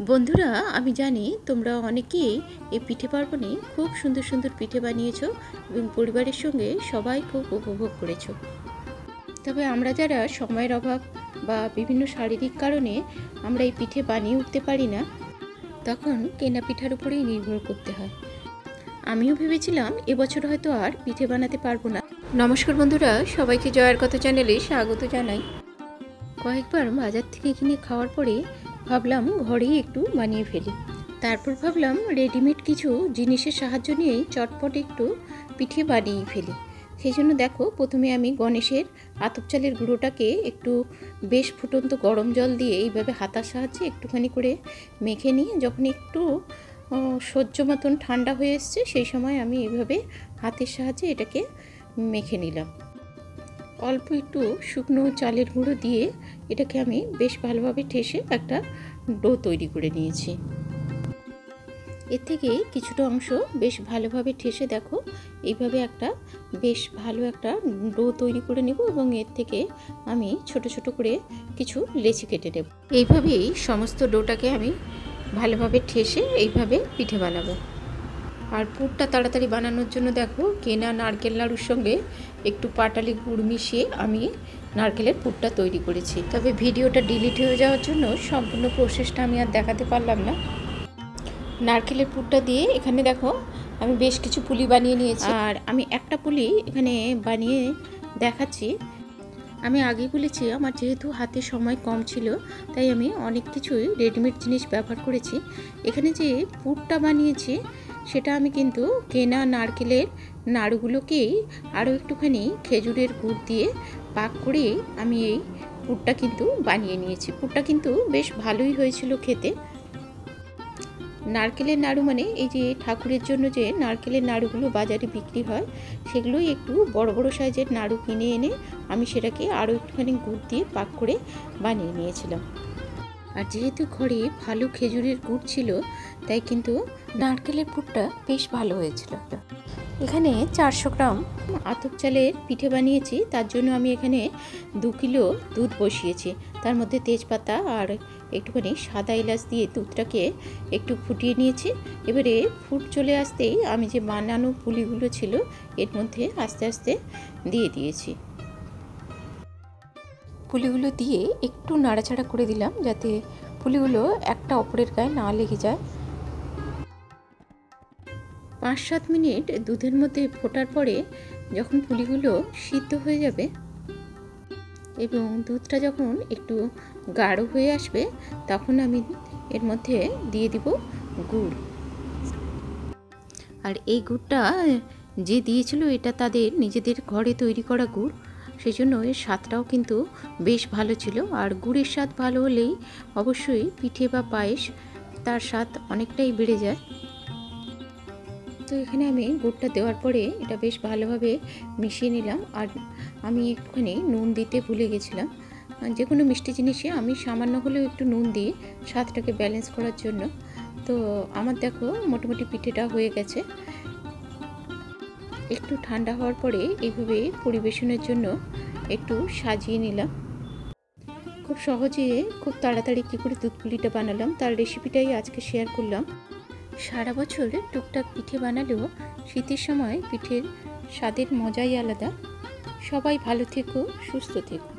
বন্ধুরা, আমি জানি তোমরা অনেকেই এই পিঠে পার্বণে খুব সুন্দর সুন্দর পিঠে বানিয়েছো এবং পরিবারের সঙ্গে সবাই খুব উপভোগ করেছো। তবে আমরা যারা সময়ের অভাব বা বিভিন্ন শারীরিক কারণে আমরা এই পিঠে বানিয়ে উঠতে পারি না, তখন কেনা পিঠার উপরেই নির্ভর করতে হয়। আমিও ভেবেছিলাম এবছর হয়তো আর পিঠে বানাতে পারবো না। নমস্কার বন্ধুরা, সবাইকে জয়ার কথা চ্যানেলে স্বাগত জানাই। কয়েকবার বাজার থেকে কিনে খাওয়ার পরে ভাবলাম ঘরেই একটু বানিয়ে ফেলি। তারপর ভাবলাম রেডিমেড কিছু জিনিসের সাহায্য নিয়েই চটপট একটু পিঠে বানিয়ে ফেলি। সেই জন্য দেখো, প্রথমে আমি গণেশের আতপ চালের গুঁড়োটাকে একটু বেশ ফুটন্ত গরম জল দিয়ে এইভাবে হাতার সাহায্যে একটুখানি করে মেখে নিয়ে যখন একটু সহ্য মতন ঠান্ডা হয়ে এসছে, সেই সময় আমি এইভাবে হাতের সাহায্যে এটাকে মেখে নিলাম। অল্প একটু শুকনো চালের গুঁড়ো দিয়ে এটাকে আমি বেশ ভালোভাবে ঠেসে একটা ডো তৈরি করে নিয়েছি। এর থেকে কিছুটা অংশ বেশ ভালোভাবে ঠেসে দেখো এইভাবে একটা বেশ ভালো একটা ডো তৈরি করে নেব এবং এর থেকে আমি ছোট ছোট করে কিছু লেচি কেটে নেব। এইভাবেই সমস্ত ডোটাকে আমি ভালোভাবে ঠেসে এইভাবে পিঠে বানাবো। আর পুরটা তাড়াতাড়ি বানানোর জন্য দেখো, কেনা নারকেল নাড়ুর সঙ্গে একটু পাটালি গুড় মিশিয়ে আমি নারকেলের পুরটা তৈরি করেছি। তবে ভিডিওটা ডিলিট হয়ে যাওয়ার জন্য সম্পূর্ণ প্রসেসটা আমি আর দেখাতে পারলাম না। নারকেলের পুরটা দিয়ে এখানে দেখো আমি বেশ কিছু পুলি বানিয়ে নিয়েছি, আর আমি একটা পুলি এখানে বানিয়ে দেখাচ্ছি। আমি আগেই বলেছি, আমার যেহেতু হাতে সময় কম ছিল তাই আমি অনেক কিছুই রেডিমেড জিনিস ব্যবহার করেছি। এখানে যে পুরটা বানিয়েছি সেটা আমি কিন্তু কেনা নারকেলের নাড়ুগুলোকেই আরও একটুখানি খেজুরের গুড় দিয়ে পাক করে আমি এই পুরটা কিন্তু বানিয়ে নিয়েছি। পুরটা কিন্তু বেশ ভালোই হয়েছিল খেতে। নারকেলের নাড়ু মানে এই যে ঠাকুরের জন্য যে নারকেলের নাড়ুগুলো বাজারে বিক্রি হয়, সেগুলোই একটু বড় বড় সাইজের নাড়ু কিনে এনে আমি সেটাকে আরও একটুখানি গুড় দিয়ে পাক করে বানিয়ে নিয়েছিলাম। আর যেহেতু ঘরে ভালো খেজুরের গুড় ছিল, তাই কিন্তু নারকেলের পুরটা বেশ ভালো হয়েছিল। এখানে 400 গ্রাম আতপ চালের পিঠে বানিয়েছি, তার জন্য আমি এখানে 2 কিলো দুধ বসিয়েছি। তার মধ্যে তেজপাতা আর একটুখানি সাদা এলাচ দিয়ে দুধটাকে একটু ফুটিয়ে নিয়েছি। এবারে ফুট চলে আসতেই আমি যে বানানো পুলিগুলো ছিল এর মধ্যে আস্তে আস্তে দিয়ে দিয়েছি। পুলিগুলো দিয়ে একটু নাড়াচাড়া করে দিলাম যাতে পুলিগুলো একটা অপরের গায়ে না লেগে যায়। 5-7 মিনিট দুধের মধ্যে ফোটার পরে যখন পুলিগুলো সিদ্ধ হয়ে যাবে এবং দুধটা যখন একটু গাঢ় হয়ে আসবে, তখন আমি এর মধ্যে দিয়ে দিব গুড়। আর এই গুড়টা যে দিয়েছিল এটা তাদের নিজেদের ঘরে তৈরি করা গুড়, সেই জন্য এর স্বাদটাও কিন্তু বেশ ভালো ছিল। আর গুড়ের স্বাদ ভালো হলেই অবশ্যই পিঠে বা পায়েস তার স্বাদ অনেকটাই বেড়ে যায়। তো এখানে আমি গুড়টা দেওয়ার পরে এটা বেশ ভালোভাবে মিশিয়ে নিলাম। আর আমি একটুখানি নুন দিতে ভুলে গেছিলাম। যে কোনো মিষ্টি জিনিসে আমি সামান্য হলেও একটু নুন দিই স্বাদটাকে ব্যালেন্স করার জন্য। তো আমার দেখো মোটামুটি পিঠেটা হয়ে গেছে। একটু ঠান্ডা হওয়ার পরে এইভাবে পরিবেশনের জন্য একটু সাজিয়ে নিলাম। খুব সহজে খুব তাড়াতাড়ি কী করে দুধ পুলিটা বানালাম তার রেসিপিটাই আজকে শেয়ার করলাম। সারা বছর টুকটাক পিঠে বানালেও শীতের সময় পিঠের স্বাদের মজাই আলাদা। সবাই ভালো থেকো, সুস্থ থেকো।